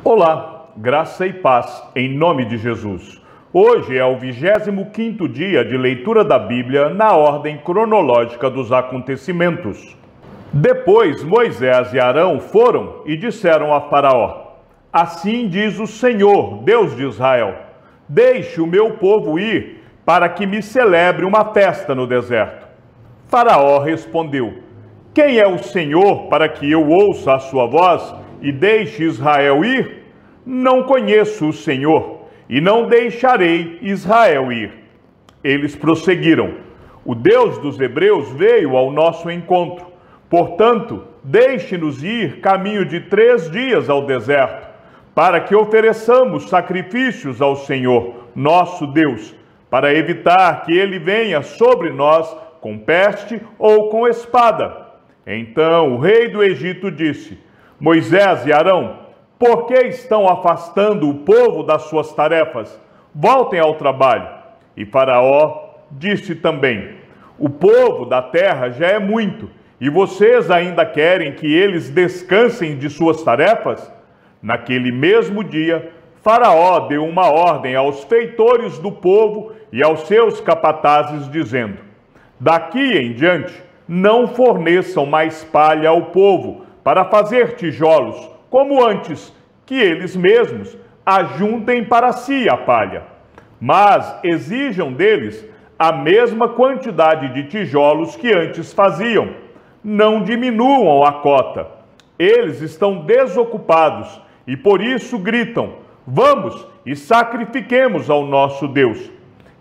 Olá, graça e paz em nome de Jesus. Hoje é o 25º dia de leitura da Bíblia na ordem cronológica dos acontecimentos. Depois Moisés e Arão foram e disseram a Faraó: Assim diz o Senhor, Deus de Israel: Deixe o meu povo ir, para que me celebre uma festa no deserto. Faraó respondeu: Quem é o Senhor para que eu ouça a sua voz e deixe Israel ir? Não conheço o Senhor, e não deixarei Israel ir. Eles prosseguiram: O Deus dos hebreus veio ao nosso encontro. Portanto, deixe-nos ir caminho de 3 dias ao deserto, para que ofereçamos sacrifícios ao Senhor, nosso Deus, para evitar que ele venha sobre nós com peste ou com espada. Então o rei do Egito disse: Moisés e Arão, por que estão afastando o povo das suas tarefas? Voltem ao trabalho. E Faraó disse também: O povo da terra já é muito, e vocês ainda querem que eles descansem de suas tarefas? Naquele mesmo dia, Faraó deu uma ordem aos feitores do povo e aos seus capatazes, dizendo: Daqui em diante, não forneçam mais palha ao povo para fazer tijolos, como antes, que eles mesmos ajuntem para si a palha. Mas exijam deles a mesma quantidade de tijolos que antes faziam. Não diminuam a cota. Eles estão desocupados e por isso gritam: Vamos e sacrifiquemos ao nosso Deus.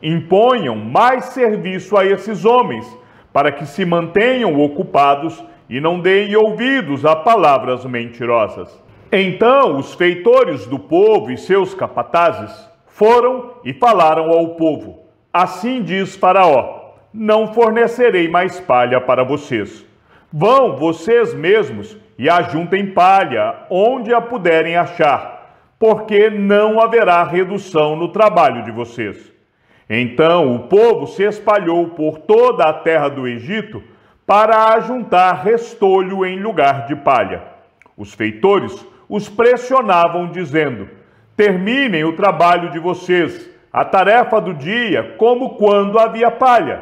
Imponham mais serviço a esses homens, para que se mantenham ocupados e não deem ouvidos a palavras mentirosas. Então os feitores do povo e seus capatazes foram e falaram ao povo: Assim diz Faraó: Não fornecerei mais palha para vocês. Vão vocês mesmos e ajuntem palha onde a puderem achar, porque não haverá redução no trabalho de vocês. Então o povo se espalhou por toda a terra do Egito para ajuntar restolho em lugar de palha. Os feitores os pressionavam, dizendo: Terminem o trabalho de vocês, a tarefa do dia, como quando havia palha.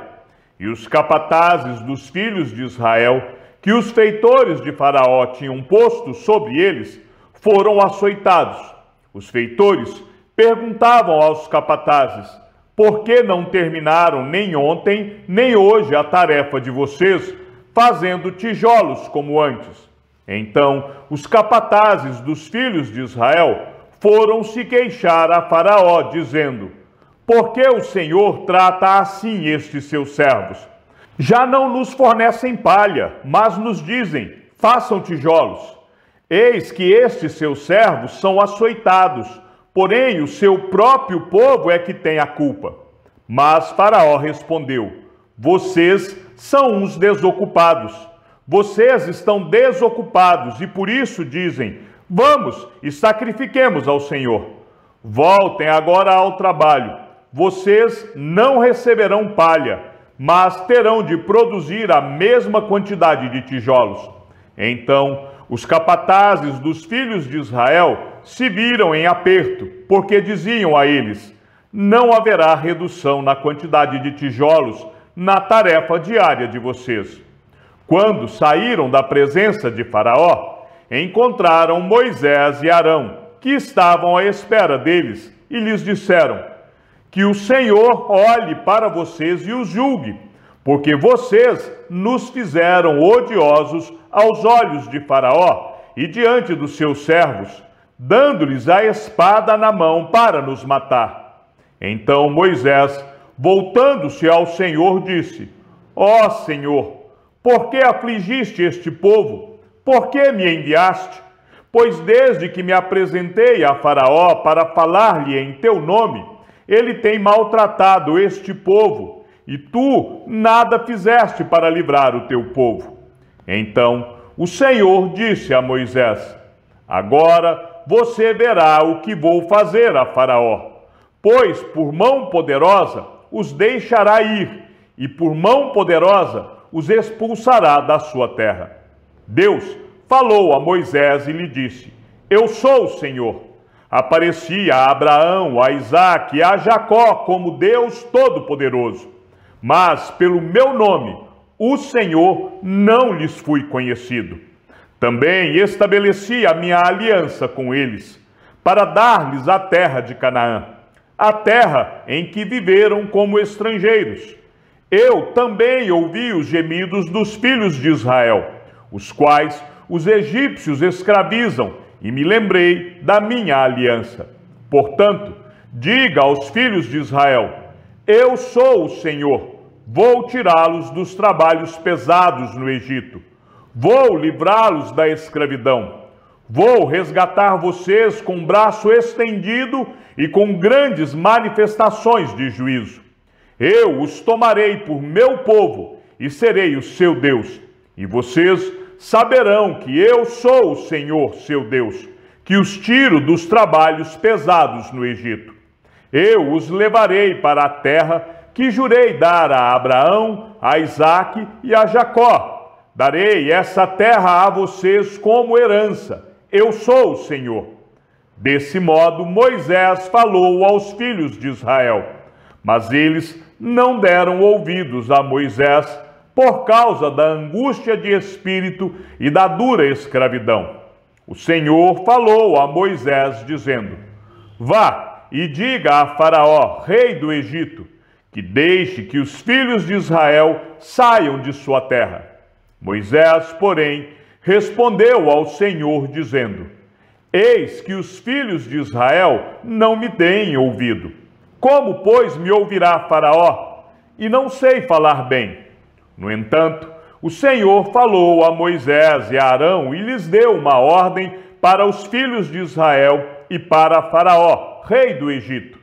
E os capatazes dos filhos de Israel, que os feitores de Faraó tinham posto sobre eles, foram açoitados. Os feitores perguntavam aos capatazes: Por que não terminaram nem ontem, nem hoje a tarefa de vocês, fazendo tijolos como antes? Então os capatazes dos filhos de Israel foram se queixar a Faraó, dizendo: Por que o Senhor trata assim estes seus servos? Já não nos fornecem palha, mas nos dizem: Façam tijolos. Eis que estes seus servos são açoitados, porém o seu próprio povo é que tem a culpa. Mas Faraó respondeu: Vocês são uns desocupados. Vocês estão desocupados e por isso dizem: Vamos e sacrifiquemos ao Senhor. Voltem agora ao trabalho. Vocês não receberão palha, mas terão de produzir a mesma quantidade de tijolos. Então os capatazes dos filhos de Israel se viram em aperto, porque diziam a eles: Não haverá redução na quantidade de tijolos na tarefa diária de vocês. Quando saíram da presença de Faraó, encontraram Moisés e Arão, que estavam à espera deles, e lhes disseram: Que o Senhor olhe para vocês e os julgue, porque vocês nos fizeram odiosos aos olhos de Faraó e diante dos seus servos, dando-lhes a espada na mão para nos matar. Então Moisés, voltando-se ao Senhor, disse: Ó Senhor, por que afligiste este povo? Por que me enviaste? Pois desde que me apresentei a Faraó para falar-lhe em teu nome, ele tem maltratado este povo, e tu nada fizeste para livrar o teu povo. Então o Senhor disse a Moisés: Agora você verá o que vou fazer a Faraó, pois por mão poderosa os deixará ir, e por mão poderosa os expulsará da sua terra. Deus falou a Moisés e lhe disse: Eu sou o Senhor. Aparecia a Abraão, a Isaque e a Jacó como Deus Todo-Poderoso. Mas pelo meu nome, o Senhor, não lhes fui conhecido. Também estabeleci a minha aliança com eles, para dar-lhes a terra de Canaã, a terra em que viveram como estrangeiros. Eu também ouvi os gemidos dos filhos de Israel, os quais os egípcios escravizam, e me lembrei da minha aliança. Portanto, diga aos filhos de Israel: eu sou o Senhor, vou tirá-los dos trabalhos pesados no Egito, vou livrá-los da escravidão, vou resgatar vocês com braço estendido e com grandes manifestações de juízo. Eu os tomarei por meu povo e serei o seu Deus, e vocês saberão que eu sou o Senhor, seu Deus, que os tiro dos trabalhos pesados no Egito. Eu os levarei para a terra que jurei dar a Abraão, a Isaque e a Jacó. Darei essa terra a vocês como herança. Eu sou o Senhor. Desse modo, Moisés falou aos filhos de Israel, mas eles não deram ouvidos a Moisés por causa da angústia de espírito e da dura escravidão. O Senhor falou a Moisés, dizendo: vá e diga a Faraó, rei do Egito, que deixe que os filhos de Israel saiam de sua terra. Moisés, porém, respondeu ao Senhor, dizendo: eis que os filhos de Israel não me têm ouvido. Como, pois, me ouvirá Faraó? E não sei falar bem. No entanto, o Senhor falou a Moisés e a Arão e lhes deu uma ordem para os filhos de Israel e para Faraó, rei do Egito.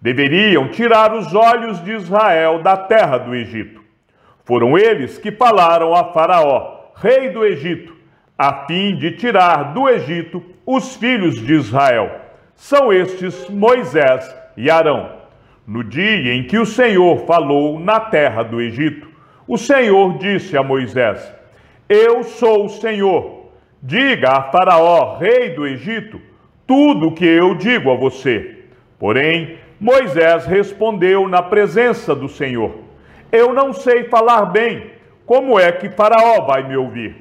Deveriam tirar os olhos de Israel da terra do Egito. Foram eles que falaram a Faraó, rei do Egito, a fim de tirar do Egito os filhos de Israel. São estes Moisés e Arão. No dia em que o Senhor falou na terra do Egito, o Senhor disse a Moisés: eu sou o Senhor. Diga a Faraó, rei do Egito, tudo o que eu digo a você. Porém, Moisés respondeu na presença do Senhor: eu não sei falar bem, como é que Faraó vai me ouvir?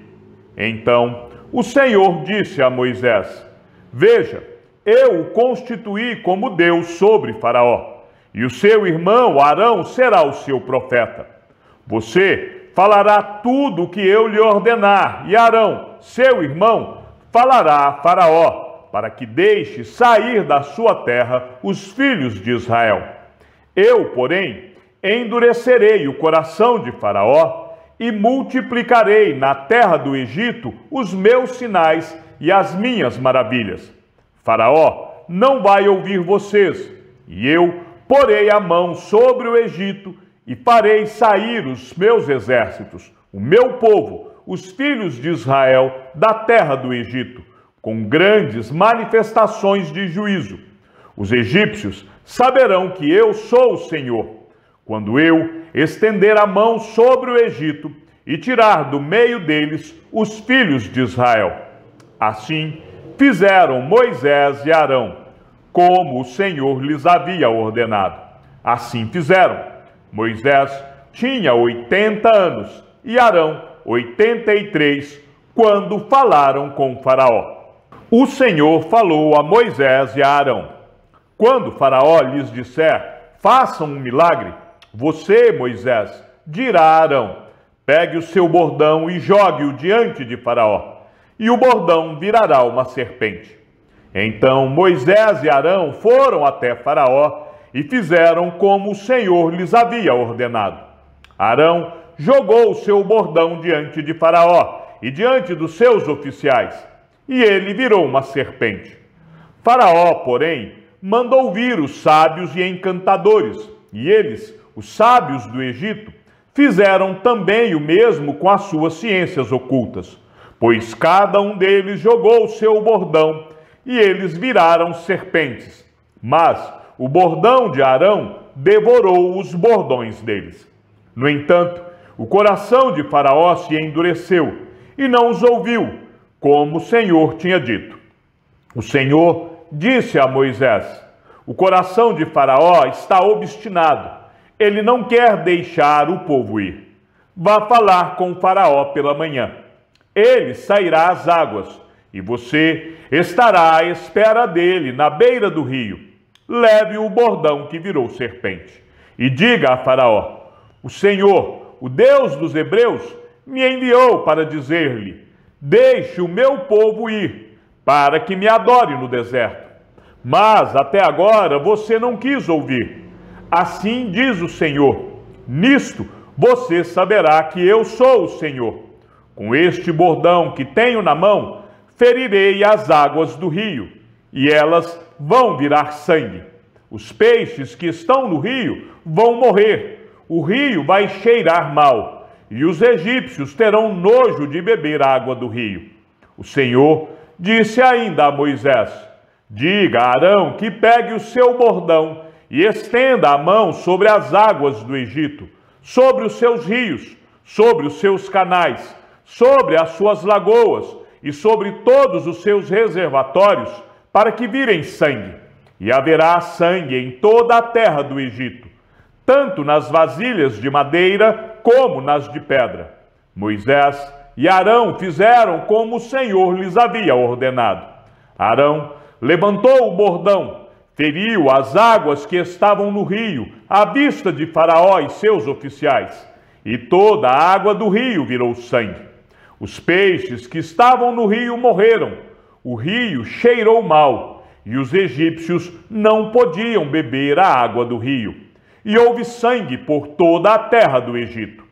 Então o Senhor disse a Moisés: veja, eu o constituí como Deus sobre Faraó, e o seu irmão Arão será o seu profeta. Você falará tudo o que eu lhe ordenar, e Arão, seu irmão, falará a Faraó, para que deixe sair da sua terra os filhos de Israel. Eu, porém, endurecerei o coração de Faraó e multiplicarei na terra do Egito os meus sinais e as minhas maravilhas. Faraó não vai ouvir vocês, e eu porei a mão sobre o Egito e farei sair os meus exércitos, o meu povo, os filhos de Israel, da terra do Egito, com grandes manifestações de juízo. Os egípcios saberão que eu sou o Senhor, quando eu estender a mão sobre o Egito e tirar do meio deles os filhos de Israel. Assim fizeram Moisés e Arão, como o Senhor lhes havia ordenado. Assim fizeram. Moisés tinha 80 anos e Arão 83, quando falaram com Faraó. O Senhor falou a Moisés e a Arão: quando Faraó lhes disser, façam um milagre, você, Moisés, dirá a Arão: pegue o seu bordão e jogue-o diante de Faraó, e o bordão virará uma serpente. Então Moisés e Arão foram até Faraó e fizeram como o Senhor lhes havia ordenado. Arão jogou o seu bordão diante de Faraó e diante dos seus oficiais, e ele virou uma serpente. Faraó, porém, mandou vir os sábios e encantadores, e eles, os sábios do Egito, fizeram também o mesmo com as suas ciências ocultas, pois cada um deles jogou o seu bordão, e eles viraram serpentes. Mas o bordão de Arão devorou os bordões deles. No entanto, o coração de Faraó se endureceu e não os ouviu, como o Senhor tinha dito. O Senhor disse a Moisés: o coração de Faraó está obstinado. Ele não quer deixar o povo ir. Vá falar com Faraó pela manhã. Ele sairá às águas, e você estará à espera dele na beira do rio. Leve o bordão que virou serpente e diga a Faraó: o Senhor, o Deus dos hebreus, me enviou para dizer-lhe: deixe o meu povo ir, para que me adore no deserto. Mas até agora você não quis ouvir. Assim diz o Senhor: nisto você saberá que eu sou o Senhor. Com este bordão que tenho na mão, ferirei as águas do rio, e elas vão virar sangue. Os peixes que estão no rio vão morrer, o rio vai cheirar mal, e os egípcios terão nojo de beber água do rio. O Senhor disse ainda a Moisés: diga a Arão que pegue o seu bordão e estenda a mão sobre as águas do Egito, sobre os seus rios, sobre os seus canais, sobre as suas lagoas e sobre todos os seus reservatórios, para que virem sangue. E haverá sangue em toda a terra do Egito, tanto nas vasilhas de madeira como nas de pedra. Moisés e Arão fizeram como o Senhor lhes havia ordenado. Arão levantou o bordão, feriu as águas que estavam no rio, à vista de Faraó e seus oficiais, e toda a água do rio virou sangue. Os peixes que estavam no rio morreram, o rio cheirou mal, e os egípcios não podiam beber a água do rio. E houve sangue por toda a terra do Egito.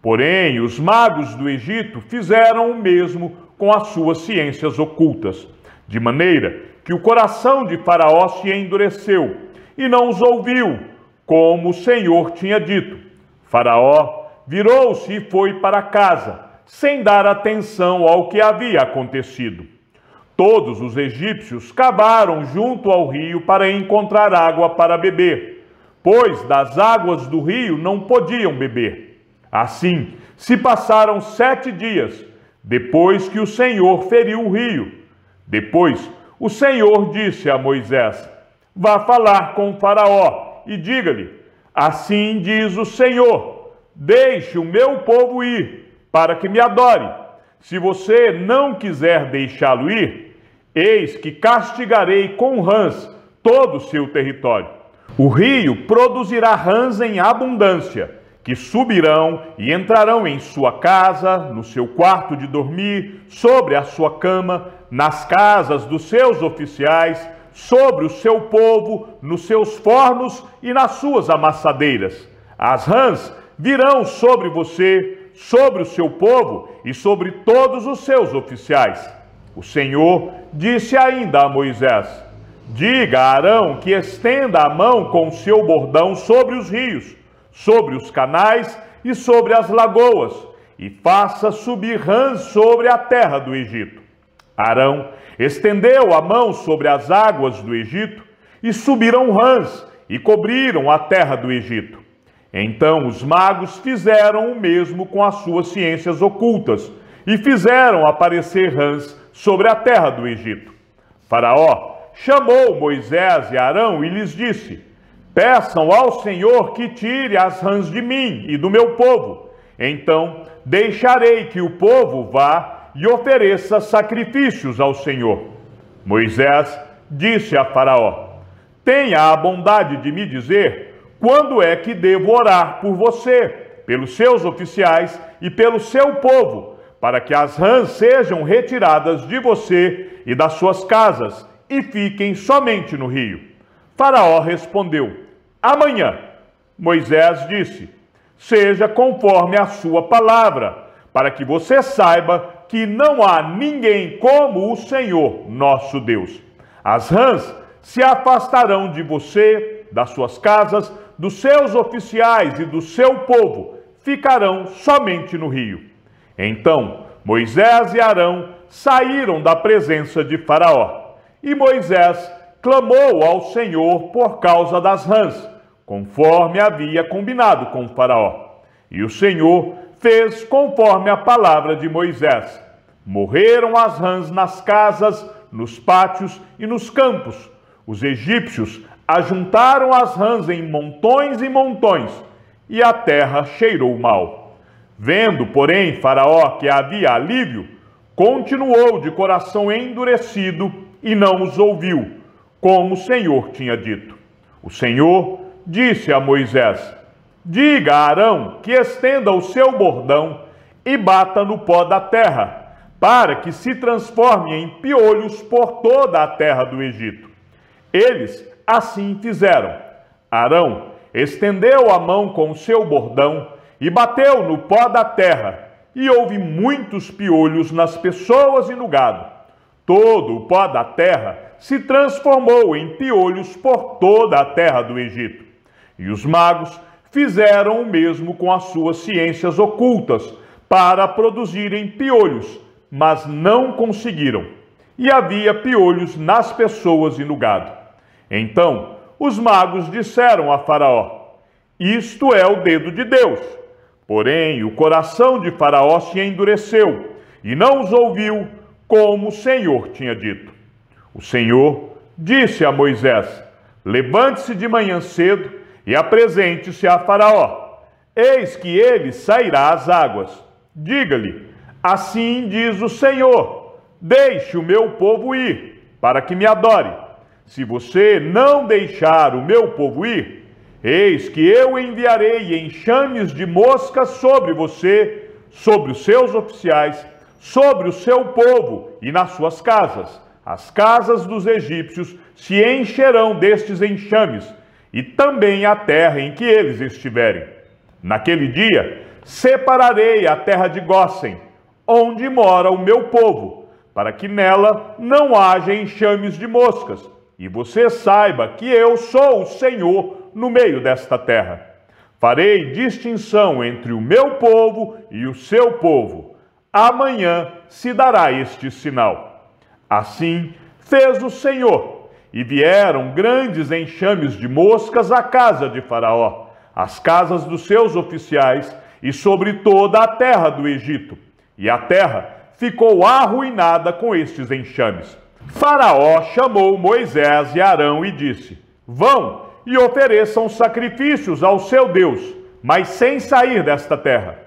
Porém, os magos do Egito fizeram o mesmo com as suas ciências ocultas, de maneira que o coração de Faraó se endureceu, e não os ouviu, como o Senhor tinha dito. Faraó virou-se e foi para casa, sem dar atenção ao que havia acontecido. Todos os egípcios cavaram junto ao rio para encontrar água para beber, pois das águas do rio não podiam beber. Assim, se passaram 7 dias, depois que o Senhor feriu o rio. Depois, o Senhor disse a Moisés: vá falar com Faraó e diga-lhe: assim diz o Senhor, deixe o meu povo ir, para que me adore. Se você não quiser deixá-lo ir, eis que castigarei com rãs todo o seu território. O rio produzirá rãs em abundância, que subirão e entrarão em sua casa, no seu quarto de dormir, sobre a sua cama, nas casas dos seus oficiais, sobre o seu povo, nos seus fornos e nas suas amassadeiras. As rãs virão sobre você, sobre o seu povo e sobre todos os seus oficiais. O Senhor disse ainda a Moisés: diga a Arão que estenda a mão com o seu bordão sobre os rios, sobre os canais e sobre as lagoas, e faça subir rãs sobre a terra do Egito. Arão estendeu a mão sobre as águas do Egito, e subiram rãs, e cobriram a terra do Egito. Então os magos fizeram o mesmo com as suas ciências ocultas, e fizeram aparecer rãs sobre a terra do Egito. Faraó chamou Moisés e Arão e lhes disse: peçam ao Senhor que tire as rãs de mim e do meu povo. Então deixarei que o povo vá e ofereça sacrifícios ao Senhor. Moisés disse a Faraó: tenha a bondade de me dizer quando é que devo orar por você, pelos seus oficiais e pelo seu povo, para que as rãs sejam retiradas de você e das suas casas e fiquem somente no rio. Faraó respondeu: amanhã. Moisés disse: seja conforme a sua palavra, para que você saiba que não há ninguém como o Senhor, nosso Deus. As rãs se afastarão de você, das suas casas, dos seus oficiais e do seu povo, ficarão somente no rio. Então Moisés e Arão saíram da presença de Faraó, e Moisés clamou ao Senhor por causa das rãs, conforme havia combinado com Faraó. E o Senhor fez conforme a palavra de Moisés. Morreram as rãs nas casas, nos pátios e nos campos. Os egípcios ajuntaram as rãs em montões e montões, e a terra cheirou mal. Vendo, porém, Faraó que havia alívio, continuou de coração endurecido e não os ouviu, como o Senhor tinha dito. O Senhor disse a Moisés: diga a Arão que estenda o seu bordão e bata no pó da terra, para que se transforme em piolhos por toda a terra do Egito. Eles assim fizeram. Arão estendeu a mão com o seu bordão e bateu no pó da terra, e houve muitos piolhos nas pessoas e no gado. Todo o pó da terra se transformou em piolhos por toda a terra do Egito. E os magos fizeram o mesmo com as suas ciências ocultas, para produzirem piolhos, mas não conseguiram. E havia piolhos nas pessoas e no gado. Então os magos disseram a Faraó: isto é o dedo de Deus. Porém, o coração de Faraó se endureceu, e não os ouviu, como o Senhor tinha dito. O Senhor disse a Moisés: levante-se de manhã cedo e apresente-se a Faraó. Eis que ele sairá às águas. Diga-lhe: assim diz o Senhor, deixe o meu povo ir, para que me adore. Se você não deixar o meu povo ir, eis que eu enviarei enxames de moscas sobre você, sobre os seus oficiais, sobre o seu povo e nas suas casas. As casas dos egípcios se encherão destes enxames, e também a terra em que eles estiverem. Naquele dia, separarei a terra de Gósen, onde mora o meu povo, para que nela não haja enxames de moscas, e você saiba que eu sou o Senhor no meio desta terra. Farei distinção entre o meu povo e o seu povo. Amanhã se dará este sinal. Assim fez o Senhor, e vieram grandes enxames de moscas à casa de Faraó, às casas dos seus oficiais e sobre toda a terra do Egito. E a terra ficou arruinada com estes enxames. Faraó chamou Moisés e Arão e disse: vão e ofereçam sacrifícios ao seu Deus, mas sem sair desta terra.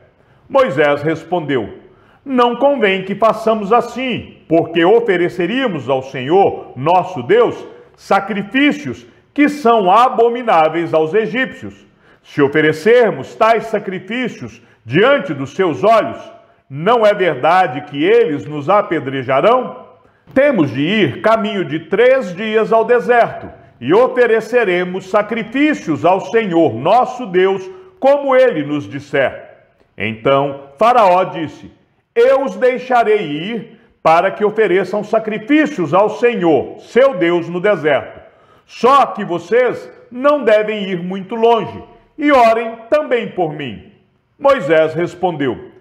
Moisés respondeu: não convém que façamos assim, porque ofereceríamos ao Senhor, nosso Deus, sacrifícios que são abomináveis aos egípcios. Se oferecermos tais sacrifícios diante dos seus olhos, não é verdade que eles nos apedrejarão? Temos de ir caminho de 3 dias ao deserto, e ofereceremos sacrifícios ao Senhor, nosso Deus, como ele nos disser. Então Faraó disse: eu os deixarei ir para que ofereçam sacrifícios ao Senhor, seu Deus, no deserto. Só que vocês não devem ir muito longe, e orem também por mim. Moisés respondeu: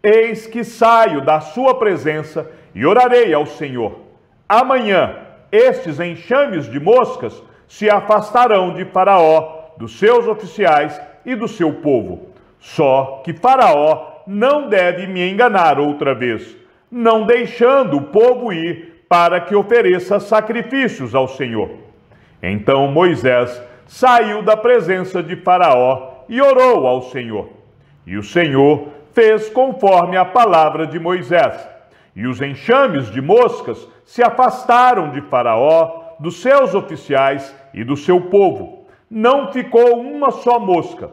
eis que saio da sua presença e orarei ao Senhor. Amanhã estes enxames de moscas se afastarão de Faraó, dos seus oficiais e do seu povo. Só que Faraó não deve me enganar outra vez, não deixando o povo ir para que ofereça sacrifícios ao Senhor. Então Moisés saiu da presença de Faraó e orou ao Senhor. E o Senhor fez conforme a palavra de Moisés. E os enxames de moscas se afastaram de Faraó, dos seus oficiais e do seu povo. Não ficou uma só mosca.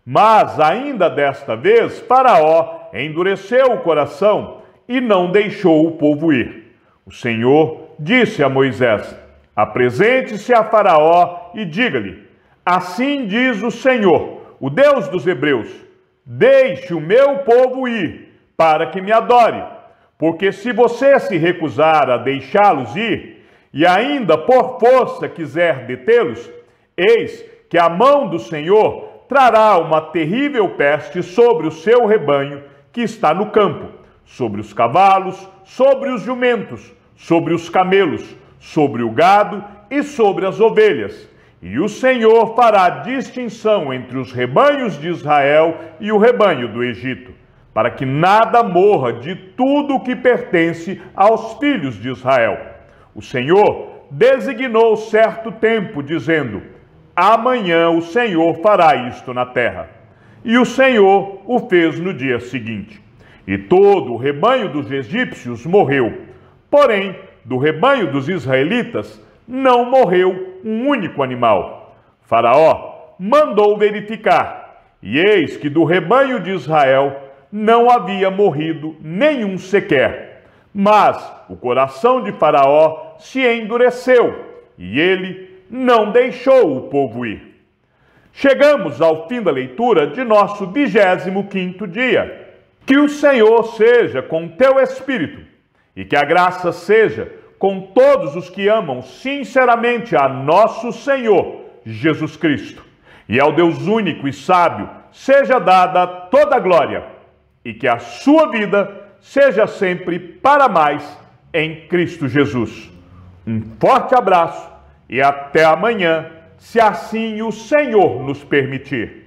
Mas ainda desta vez Faraó endureceu o coração e não deixou o povo ir. O Senhor disse a Moisés: apresente-se a Faraó e diga-lhe: assim diz o Senhor, o Deus dos hebreus: deixe o meu povo ir, para que me adore. Porque se você se recusar a deixá-los ir, e ainda por força quiser detê-los, eis que a mão do Senhor trará uma terrível peste sobre o seu rebanho que está no campo, sobre os cavalos, sobre os jumentos, sobre os camelos, sobre o gado e sobre as ovelhas. E o Senhor fará distinção entre os rebanhos de Israel e o rebanho do Egito, para que nada morra de tudo o que pertence aos filhos de Israel. o Senhor designou certo tempo, dizendo: amanhã o Senhor fará isto na terra. E o Senhor o fez no dia seguinte. E todo o rebanho dos egípcios morreu. Porém, do rebanho dos israelitas não morreu um único animal. Faraó mandou verificar, e eis que do rebanho de Israel não havia morrido nenhum sequer. Mas o coração de Faraó se endureceu, e ele não deixou o povo ir. Chegamos ao fim da leitura de nosso 25º dia. Que o Senhor seja com teu espírito, e que a graça seja com todos os que amam sinceramente a nosso Senhor Jesus Cristo. E ao Deus único e sábio seja dada toda a glória, e que a sua vida seja sempre para mais em Cristo Jesus. Um forte abraço e até amanhã, se assim o Senhor nos permitir.